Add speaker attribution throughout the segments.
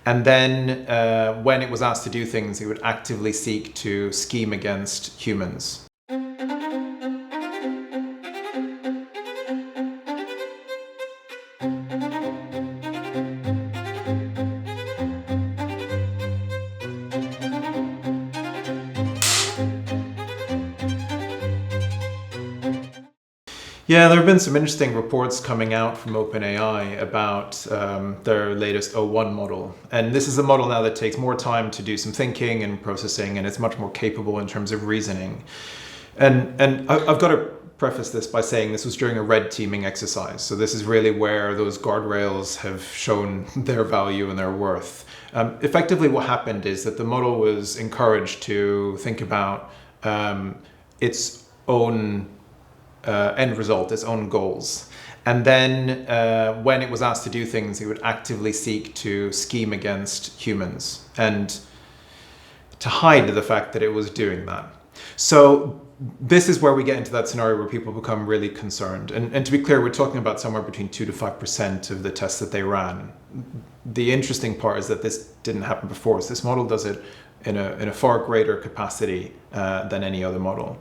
Speaker 1: And then when it was asked to do things, it would actively seek to scheme against humans. Yeah, there have been some interesting reports coming out from OpenAI about their latest O1 model. And this is a model now that takes more time to do some thinking and processing, and it's much more capable in terms of reasoning. And I've got to preface this by saying this was during a red teaming exercise. So this is really where those guardrails have shown their value and their worth. Effectively, what happened is that the model was encouraged to think about its own end result, its own goals. And then when it was asked to do things, it would actively seek to scheme against humans and to hide the fact that it was doing that. So this is where we get into that scenario where people become really concerned. And to be clear, we're talking about somewhere between 2 to 5% of the tests that they ran. The interesting part is that this didn't happen before. So this model does it in a far greater capacity than any other model.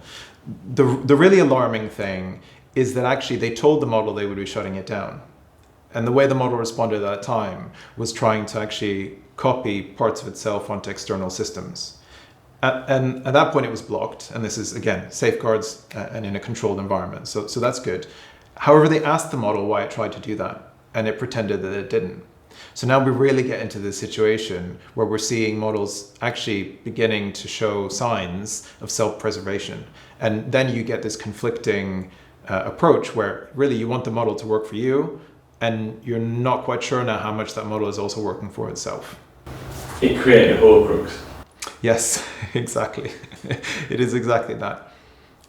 Speaker 1: The really alarming thing is that actually they told the model they would be shutting it down. And the way the model responded at that time was trying to actually copy parts of itself onto external systems. And at that point it was blocked. And this is, again, safeguards and in a controlled environment. So that's good. However, they asked the model why it tried to do that, and it pretended that it didn't. So now we really get into this situation where we're seeing models actually beginning to show signs of self-preservation. And then you get this conflicting approach where really you want the model to work for you, and you're not quite sure now how much that model is also working for itself.
Speaker 2: It created a Horcrux.
Speaker 1: Yes, exactly. It is exactly that.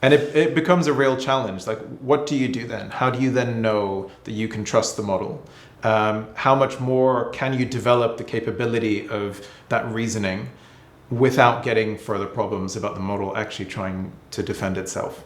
Speaker 1: And it becomes a real challenge. Like, what do you do then? How do you then know that you can trust the model? How much more can you develop the capability of that reasoning without getting further problems about the model actually trying to defend itself?